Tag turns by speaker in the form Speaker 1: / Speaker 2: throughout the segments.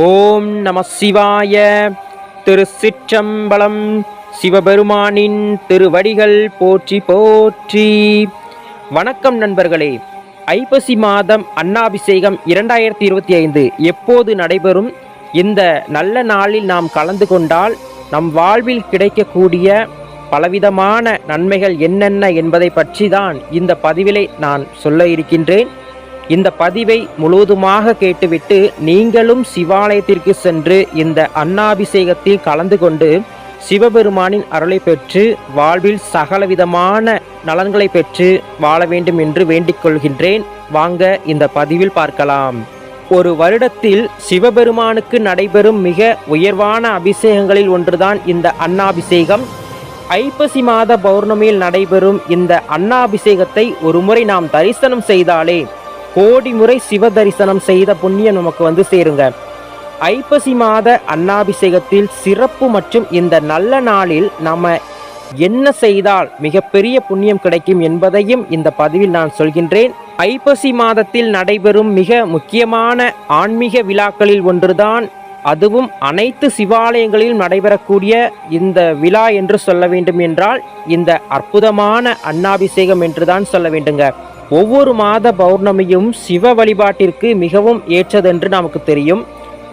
Speaker 1: ஓம் நம சிவாய. திருச்சிற்றம்பலம். சிவபெருமானின் திருவடிகள் போற்றி போற்றி. வணக்கம் நண்பர்களே. ஐப்பசி மாதம் அன்னாபிஷேகம் 2025 எப்போது நடைபெறும்? இந்த நல்ல நாளில் நாம் கலந்து கொண்டால் நம் வாழ்வில் கிடைக்கக்கூடிய பலவிதமான நன்மைகள் என்னென்ன என்பதை பற்றி தான் இந்த பதிவிலே நான் சொல்ல இருக்கின்றேன். இந்த பதிவை முழுவதுமாக கேட்டுவிட்டு நீங்களும் சிவாலயத்திற்கு சென்று இந்த அன்னாபிஷேகத்தில் கலந்து கொண்டு சிவபெருமானின் அருளை பெற்று வாழ்வில் சகலவிதமான நலன்களை பெற்று வாழ வேண்டும் என்று வேண்டிக் கொள்கின்றேன். வாங்க இந்த பதிவில் பார்க்கலாம். ஒரு வருடத்தில் சிவபெருமானுக்கு நடைபெறும் மிக உயர்வான அபிஷேகங்களில் ஒன்றுதான் இந்த அன்னாபிஷேகம். ஐப்பசி மாத பௌர்ணமியில் நடைபெறும் இந்த அன்னாபிஷேகத்தை ஒரு முறை நாம் தரிசனம் செய்தாலே கோடி முறை சிவ தரிசனம் செய்த புண்ணியம் நமக்கு சேருங்க. ஐப்பசி மாத அன்னாபிஷேகத்தில் சிறப்பு மற்றும் இந்த நல்ல நாளில் நம்ம என்ன செய்தால் மிகப்பெரிய புண்ணியம் கிடைக்கும் என்பதையும் இந்த பதிவில் நான் சொல்கின்றேன். ஐப்பசி மாதத்தில் நடைபெறும் மிக முக்கியமான ஆன்மீக விழாக்களில் ஒன்றுதான், அதுவும் அனைத்து சிவாலயங்களிலும் நடைபெறக்கூடிய இந்த விழா என்று சொல்ல வேண்டும் என்றால் இந்த அற்புதமான அன்னாபிஷேகம் என்றுதான் சொல்ல வேண்டுங்க. ஒவ்வொரு மாத பௌர்ணமியும் சிவ வழிபாட்டிற்கு மிகவும் ஏற்றதென்று நமக்கு தெரியும்.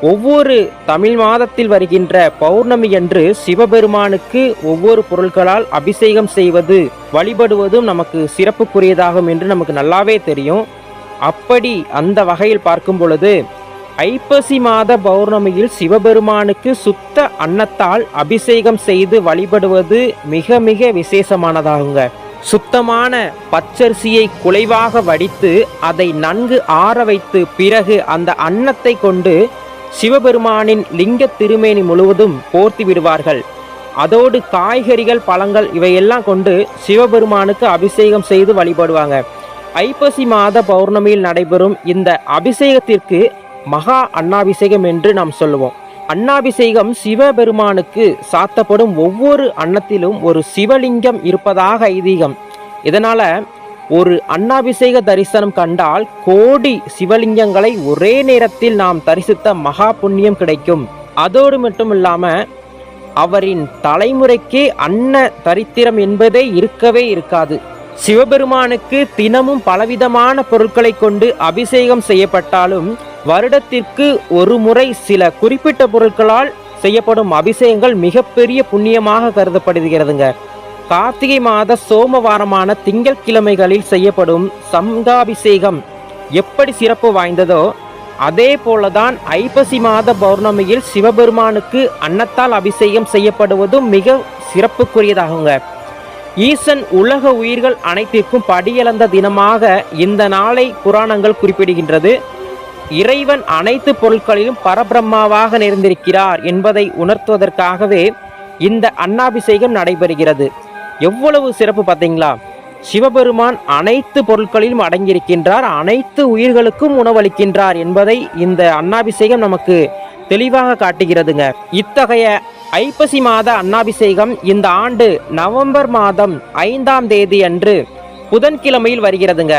Speaker 1: ஒவ்வொரு தமிழ் மாதத்தில் வருகின்ற பௌர்ணமி என்று சிவபெருமானுக்கு ஒவ்வொரு பொருட்களால் அபிஷேகம் செய்வது வழிபடுவதும் நமக்கு சிறப்புக்குரியதாகும் என்று நமக்கு நல்லாவே தெரியும். அப்படி அந்த வகையில் பார்க்கும் பொழுது ஐப்பசி மாத பௌர்ணமியில் சிவபெருமானுக்கு சுத்த அன்னத்தால் அபிஷேகம் செய்து வழிபடுவது மிக மிக விசேஷமானதாகுங்க. சுத்தமான பச்சரிசியை குலைவாக வடித்து அதை நன்கு ஆற வைத்து பிறகு அந்த அன்னத்தை கொண்டு சிவபெருமானின் லிங்க திருமேனி முழுவதும் போர்த்தி விடுவார்கள். அதோடு காய்கறிகள், பழங்கள் இவையெல்லாம் கொண்டு சிவபெருமானுக்கு அபிஷேகம் செய்து வழிபடுவாங்க. ஐப்பசி மாத பௌர்ணமியில் நடைபெறும் இந்த அபிஷேகத்திற்கு மகா அன்னாபிஷேகம் என்று நாம் சொல்லுவோம். அன்னாபிஷேகம் சிவபெருமானுக்கு சாத்தப்படும் ஒவ்வொரு அன்னத்திலும் ஒரு சிவலிங்கம் இருப்பதாக ஐதீகம். இதனால ஒரு அன்னாபிஷேக தரிசனம் கண்டால் கோடி சிவலிங்கங்களை ஒரே நேரத்தில் நாம் தரிசித்த மகா புண்ணியம் கிடைக்கும். அதோடு மட்டும் இல்லாம அவரின் தலைமுறைக்கே அன்ன தரித்திரம் என்பதே இருக்கவே இருக்காது. சிவபெருமானுக்கு தினமும் பலவிதமான பொருட்களை கொண்டு அபிஷேகம் செய்யப்பட்டாலும் வருடத்திற்கு ஒரு முறை சில குறிப்பிட்ட பொருட்களால் செய்யப்படும் அபிஷேகங்கள் மிகப்பெரிய புண்ணியமாக கருதப்படுகிறதுங்க. கார்த்திகை மாத சோமவாரமான திங்கட்கிழமைகளில் செய்யப்படும் சங்காபிஷேகம் எப்படி சிறப்பு வாய்ந்ததோ அதே போலதான் ஐப்பசி மாத பௌர்ணமியில் சிவபெருமானுக்கு அன்னத்தால் அபிஷேகம் செய்யப்படுவதும் மிக சிறப்புக்குரியதாகுங்க. ஈசன் உலக உயிர்கள் அனைத்திற்கும் படியளந்த தினமாக இந்த நாளை புராணங்கள் குறிப்பிடுகின்றது. இறைவன் அனைத்து பொருட்களிலும் பரபிரம்மாவாக நிறைந்திருக்கிறார் என்பதை உணர்த்துவதற்காகவே இந்த அன்னாபிஷேகம் நடைபெறுகிறது. எவ்வளவு சிறப்பு பார்த்தீங்களா? சிவபெருமான் அனைத்து பொருட்களிலும் அடங்கியிருக்கின்றார், அனைத்து உயிர்களுக்கும் உணவளிக்கின்றார் என்பதை இந்த அன்னாபிஷேகம் நமக்கு தெளிவாக காட்டுகிறதுங்க. இத்தகைய ஐப்பசி மாத அன்னாபிஷேகம் இந்த ஆண்டு நவம்பர் மாதம் 5ஆம் தேதி அன்று புதன்கிழமையில் வருகிறதுங்க.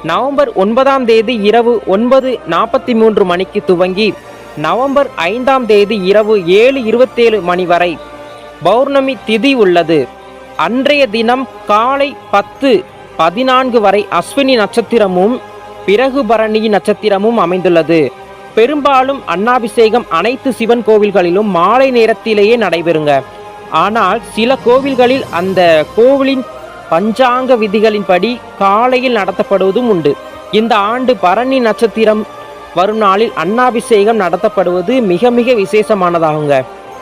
Speaker 1: நவம்பர் 9ஆம் தேதி இரவு 9:43 மணிக்கு துவங்கி நவம்பர் 5ஆம் தேதி இரவு 7:27 மணி வரை பௌர்ணமி திதி உள்ளது. அன்றைய தினம் காலை 10:14 வரை அஸ்வினி நட்சத்திரமும் பிறகு பரணி நட்சத்திரமும் அமைந்துள்ளது. பெரும்பாலும் அன்னாபிஷேகம் அனைத்து சிவன் கோவில்களிலும் மாலை நேரத்திலேயே நடைபெறுங்க. ஆனால் சில கோவில்களில் அந்த கோவிலின் பஞ்சாங்க விதிகளின்படி காலையில் நடத்தப்படுவதும் உண்டு. இந்த ஆண்டு பரணி நட்சத்திரம் வரும் நாளில் அன்னாபிஷேகம் நடத்தப்படுவது மிக மிக விசேஷமானதாகுங்க.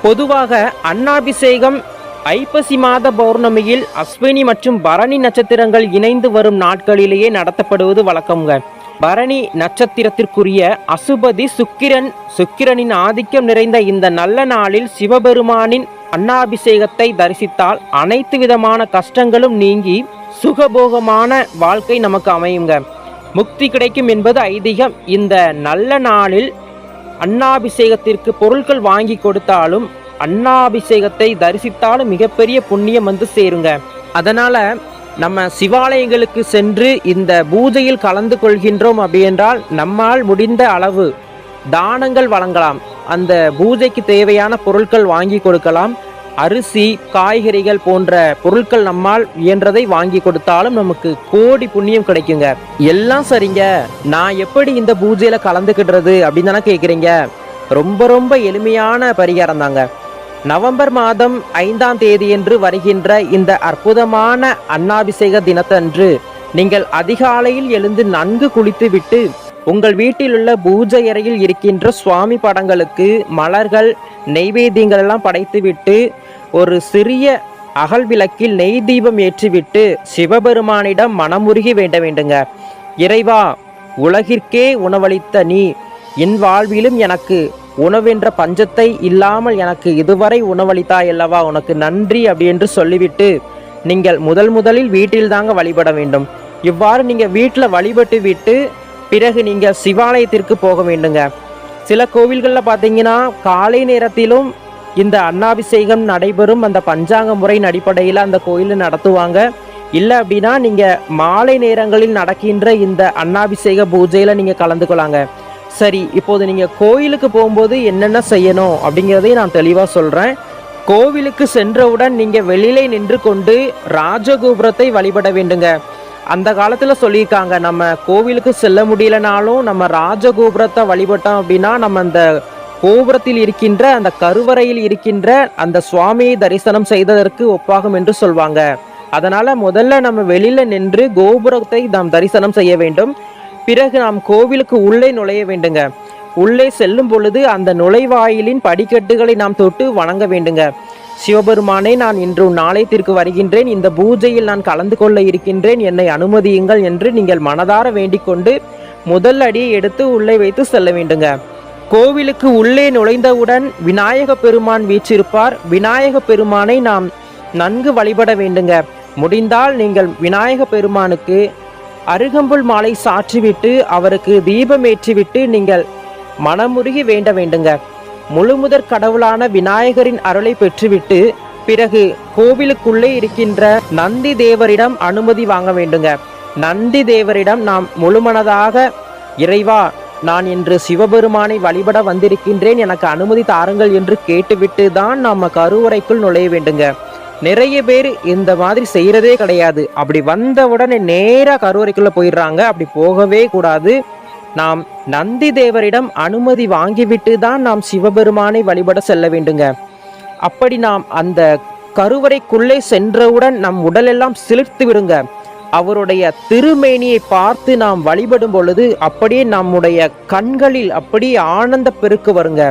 Speaker 1: பொதுவாக அன்னாபிஷேகம் ஐப்பசி மாத பௌர்ணமியில் அஸ்வினி மற்றும் பரணி நட்சத்திரங்கள் இணைந்து வரும் நாட்களிலேயே நடத்தப்படுவது வழக்கம்ங்க. பரணி நட்சத்திரத்திற்குரிய அசுபதி சுக்கிரனின் ஆதிக்கம் நிறைந்த இந்த நல்ல நாளில் சிவபெருமானின் அன்னாபிஷேகத்தை தரிசித்தால் அனைத்து விதமான கஷ்டங்களும் நீங்கி சுகபோகமான வாழ்க்கை நமக்கு அமையுங்க. முக்தி கிடைக்கும் என்பது ஐதீகம். இந்த நல்ல நாளில் அன்னாபிஷேகத்திற்கு பொருட்கள் வாங்கி கொடுத்தாலும் அன்னாபிஷேகத்தை தரிசித்தாலும் மிகப்பெரிய புண்ணியம் சேருங்க. அதனால நம்ம சிவாலயங்களுக்கு சென்று இந்த பூஜையில் கலந்து கொள்கின்றோம் அப்படி என்றால் நம்மால் முடிந்த அளவு தானங்கள் வழங்கலாம். அந்த பூஜைக்கு தேவையான பொருட்கள் வாங்கி கொடுக்கலாம். அரிசி, காய்கறிகள் போன்ற பொருட்கள் நம்மால் இயன்றதை வாங்கி கொடுத்தாலும் நமக்கு கோடி புண்ணியம் கிடைக்குங்க. எல்லாம் சரிங்க, நான் எப்படி இந்த பூஜையில கலந்துக்கிடுறது அப்படின்னு தானே கேட்குறீங்க. ரொம்ப ரொம்ப எளிமையான பரிகாரம் தாங்க. நவம்பர் மாதம் 5ஆம் தேதியன்று வருகின்ற இந்த அற்புதமான அன்னாபிஷேக தினத்தன்று நீங்கள் அதிகாலையில் எழுந்து நன்கு குளித்துவிட்டு உங்கள் வீட்டில் உள்ள பூஜை அறையில் இருக்கின்ற சுவாமி படங்களுக்கு மலர்கள், நெய்வேத்தியங்கள் எல்லாம் படைத்துவிட்டு ஒரு சிறிய அகல் விளக்கில் நெய் தீபம் ஏற்றிவிட்டு சிவபெருமானிடம் மனமுருகி வேண்ட வேண்டுங்க. இறைவா, உலகிற்கே உணவளித்த நீ என் வாழ்விலும் எனக்கு உணவென்ற பஞ்சத்தை இல்லாமல் எனக்கு இதுவரை உணவளித்தாய் அல்லவா, உனக்கு நன்றி அப்படி என்று சொல்லிவிட்டு நீங்கள் முதலில் வீட்டில் தாங்க வழிபட வேண்டும். இவ்வாறு நீங்கள் வீட்டில் வழிபட்டு விட்டு பிறகு நீங்கள் சிவாலயத்திற்கு போக வேண்டுங்க. சில கோவில்களில் பார்த்தீங்கன்னா காலை நேரத்திலும் இந்த அன்னாபிஷேகம் நடைபெறும். அந்த பஞ்சாங்க முறையின் அடிப்படையில் அந்த கோயிலில் நடத்துவாங்க. இல்லை அப்படின்னா நீங்கள் மாலை நேரங்களில் நடக்கின்ற இந்த அன்னாபிஷேக பூஜையில் நீங்கள் கலந்துக்கொள்ளாங்க. சரி, இப்போது நீங்கள் கோயிலுக்கு போகும்போது என்னென்ன செய்யணும் அப்படிங்கிறதையும் நான் தெளிவாக சொல்கிறேன். கோவிலுக்கு சென்றவுடன் நீங்கள் வெளியிலே நின்று கொண்டு ராஜகோபுரத்தை வழிபட வேண்டுங்க. அந்த காலத்தில் சொல்லியிருக்காங்க, நம்ம கோவிலுக்கு செல்ல முடியலனாலும் நம்ம ராஜகோபுரத்தை வழிபட்டோம் அப்படின்னா நம்ம அந்த கோபுரத்தில் இருக்கின்ற அந்த கருவறையில் இருக்கின்ற அந்த சுவாமியை தரிசனம் செய்ததற்கு ஒப்பாகும் என்று சொல்வாங்க. அதனால் முதல்ல நம்ம வெளியில் நின்று கோபுரத்தை நாம் தரிசனம் செய்ய வேண்டும். பிறகு நாம் கோவிலுக்கு உள்ளே நுழைய வேண்டுங்க. உள்ளே செல்லும் பொழுது அந்த நுழைவாயிலின் படிக்கட்டுகளை நாம் தொட்டு வணங்க வேண்டுங்க. சிவபெருமானே, நான் இன்று நாளையத்திற்கு வருகின்றேன், இந்த பூஜையில் நான் கலந்து கொள்ள இருக்கின்றேன், என்னை அனுமதியுங்கள் என்று நீங்கள் மனதார வேண்டிக் கொண்டு முதல் அடியை எடுத்து உள்ளே வைத்து செல்ல வேண்டுங்க. கோவிலுக்கு உள்ளே நுழைந்தவுடன் விநாயக பெருமான் வீற்றிருப்பார். விநாயக பெருமானை நாம் நன்கு வழிபட வேண்டுங்க. முடிந்தால் நீங்கள் விநாயக பெருமானுக்கு அருகம்புல் மாலை சாற்றிவிட்டு அவருக்கு தீபம் ஏற்றிவிட்டு நீங்கள் மனமுருகி வேண்ட வேண்டுங்க. முழுமுதற் கடவுளான விநாயகரின் அருளை பெற்றுவிட்டு பிறகு கோவிலுக்குள்ளே இருக்கின்ற நந்தி தேவரிடம் அனுமதி வாங்க வேண்டுங்க. நந்தி தேவரிடம் நாம் முழுமனதாக, இறைவா, நான் இன்று சிவபெருமானை வழிபட வந்திருக்கின்றேன், எனக்கு அனுமதி தாருங்கள் என்று கேட்டுவிட்டு தான் நம்ம கருவறைக்குள் நுழைய வேண்டுங்க. நிறைய பேர் இந்த மாதிரி செய்யறதே கிடையாது. அப்படி வந்த உடனே நேராக கருவறைக்குள்ள போயிடுறாங்க. அப்படி போகவே கூடாது. நாம் நந்தி தேவரிடம் அனுமதி வாங்கிவிட்டு தான் நாம் சிவபெருமானை வழிபட செல்ல வேண்டுங்க. அப்படி நாம் அந்த கருவறைக்குள்ளே சென்றவுடன் நம் உடலெல்லாம் சிலிர்த்து விடுங்க. அவருடைய திருமேனியை பார்த்து நாம் வழிபடும் பொழுது அப்படியே நம்முடைய கண்களில் அப்படியே ஆனந்த பெருக்கு வருங்க.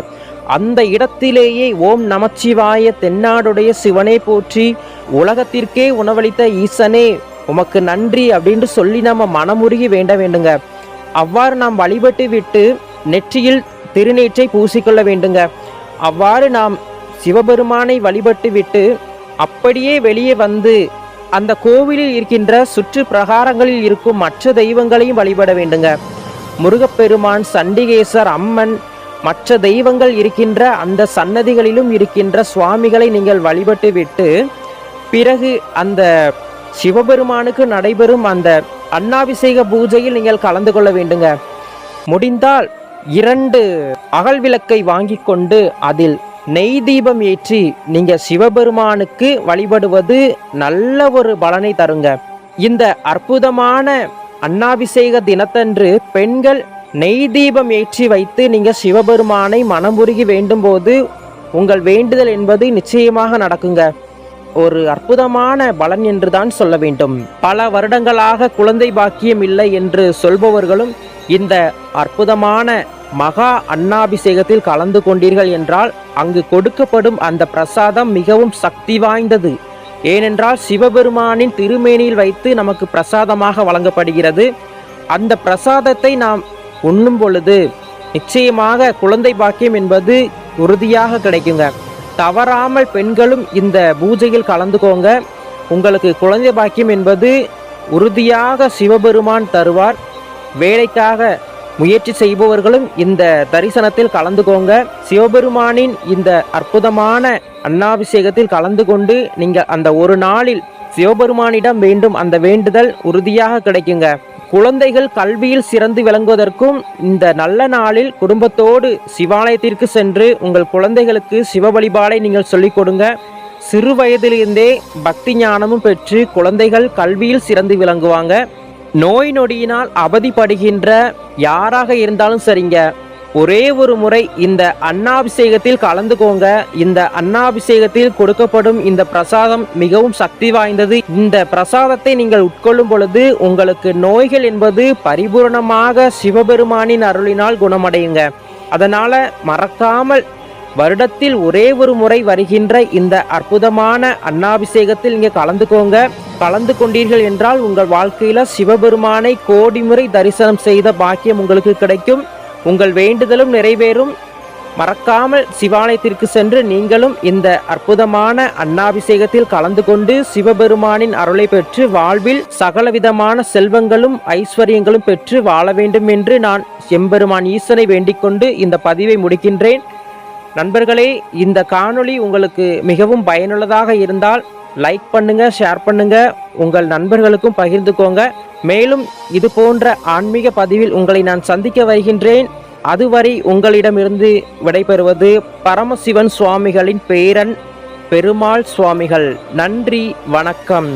Speaker 1: அந்த இடத்திலேயே ஓம் நமச்சிவாய, தென்னாடுடைய சிவனே போற்றி, உலகத்திற்கே உணவளித்த ஈசனே உமக்கு நன்றி அப்படின்னு சொல்லி நம்ம மனமுருகி வேண்ட வேண்டுங்க. அவ்வாறு நாம் வழிபட்டு விட்டு நெற்றியில் திருநீற்றை பூசிக்கொள்ள வேண்டுங்க. அவ்வாறு நாம் சிவபெருமானை வழிபட்டு விட்டு அப்படியே வெளியே வந்து அந்த கோவிலில் இருக்கின்ற சுற்று பிரகாரங்களில் இருக்கும் மற்ற தெய்வங்களையும் வழிபட வேண்டுங்க. முருகப்பெருமான், சண்டிகேசர், அம்மன், மற்ற தெய்வங்கள் இருக்கின்ற அந்த சன்னதிகளிலும் இருக்கின்ற சுவாமிகளை நீங்கள் வழிபட்டு விட்டு பிறகு அந்த சிவபெருமானுக்கு நடைபெறும் அந்த அன்னாபிஷேக பூஜையில் நீங்கள் கலந்து கொள்ள வேண்டுங்க. முடிந்தால் 2 அகல் விளக்கை வாங்கி கொண்டு அதில் நெய் தீபம் ஏற்றி நீங்க சிவபெருமானுக்கு வழிபடுவது நல்ல ஒரு பலனை தருங்க. இந்த அற்புதமான அன்னாபிஷேக தினத்தன்று பெண்கள் நெய் தீபம் ஏற்றி வைத்து நீங்க சிவபெருமானை மனமுருகி வேண்டும் போது உங்கள் வேண்டுதல் என்பது நிச்சயமாக நடக்குங்க. ஒரு அற்புதமான பலன் என்றுதான் சொல்ல வேண்டும். பல வருடங்களாக குழந்தை பாக்கியம் இல்லை என்று சொல்பவர்களும் இந்த அற்புதமான மகா அன்னாபிஷேகத்தில் கலந்து கொண்டீர்கள் என்றால் அங்கு கொடுக்கப்படும் அந்த பிரசாதம் மிகவும் சக்தி வாய்ந்தது. ஏனென்றால் சிவபெருமானின் திருமேனியில் வைத்து நமக்கு பிரசாதமாக வழங்கப்படுகிறது. அந்த பிரசாதத்தை நாம் உண்ணும் பொழுது நிச்சயமாக குழந்தை பாக்கியம் என்பது உறுதியாக கிடைக்குங்க. தவறாமல் பெண்களும் இந்த பூஜையில் கலந்துக்கோங்க. உங்களுக்கு குழந்தை பாக்கியம் என்பது உறுதியாக சிவபெருமான் தருவார். வேலைக்காக முயற்சி செய்பவர்களும் இந்த தரிசனத்தில் கலந்துக்கோங்க. சிவபெருமானின் இந்த அற்புதமான அன்னாபிஷேகத்தில் கலந்து கொண்டு நீங்கள் அந்த ஒரு நாளில் சிவபெருமானிடம் வேண்டும் அந்த வேண்டுதல் உறுதியாக கிடைக்குங்க. குழந்தைகள் கல்வியில் சிறந்து விளங்குவதற்கும் இந்த நல்ல நாளில் குடும்பத்தோடு சிவாலயத்திற்கு சென்று உங்கள் குழந்தைகளுக்கு சிவ வழிபாடை நீங்கள் சொல்லிக் கொடுங்க. சிறு வயதிலிருந்தே பக்தி ஞானமும் பெற்று குழந்தைகள் கல்வியில் சிறந்து விளங்குவாங்க. நோய் நொடியினால் அவதிப்படுகின்ற யாராக இருந்தாலும் சரிங்க, ஒரே ஒரு முறை இந்த அன்னாபிஷேகத்தில் கலந்துக்கோங்க. இந்த அன்னாபிஷேகத்தில் கொடுக்கப்படும் இந்த பிரசாதம் மிகவும் சக்தி வாய்ந்தது. இந்த பிரசாதத்தை நீங்கள் உட்கொள்ளும் பொழுது உங்களுக்கு நோய்கள் என்பது பரிபூரணமாக சிவபெருமானின் அருளினால் குணமடையுங்க. அதனால மறக்காமல் வருடத்தில் ஒரே ஒரு முறை வருகின்ற இந்த அற்புதமான அன்னாபிஷேகத்தில் நீங்க கலந்து கொண்டீர்கள் என்றால் உங்கள் வாழ்க்கையில சிவபெருமானை கோடி முறை தரிசனம் செய்த பாக்கியம் உங்களுக்கு கிடைக்கும். உங்கள் வேண்டுதலும் நிறைவேறும். மறக்காமல் சிவாலயத்திற்கு சென்று நீங்களும் இந்த அற்புதமான அன்னாபிஷேகத்தில் கலந்து கொண்டு சிவபெருமானின் அருளை பெற்று வாழ்வில் சகலவிதமான செல்வங்களும் ஐஸ்வர்யங்களும் பெற்று வாழ வேண்டும் என்று நான் எம்பெருமான் ஈசனை வேண்டிக் கொண்டு இந்த பதிவை முடிக்கின்றேன். நண்பர்களே, இந்த காணொளி உங்களுக்கு மிகவும் பயனுள்ளதாக இருந்தால் லைக் பண்ணுங்க, ஷேர் பண்ணுங்க, உங்கள் நண்பர்களுக்கும் பகிர்ந்துக்கோங்க. மேலும் இது போன்ற ஆன்மீக பதிவில் உங்களை நான் சந்திக்க வருகின்றேன். அதுவரை உங்களிடமிருந்து விடைபெறுவது பரமசிவன் சுவாமிகளின் பேரன் பெருமாள் சுவாமிகள். நன்றி, வணக்கம்.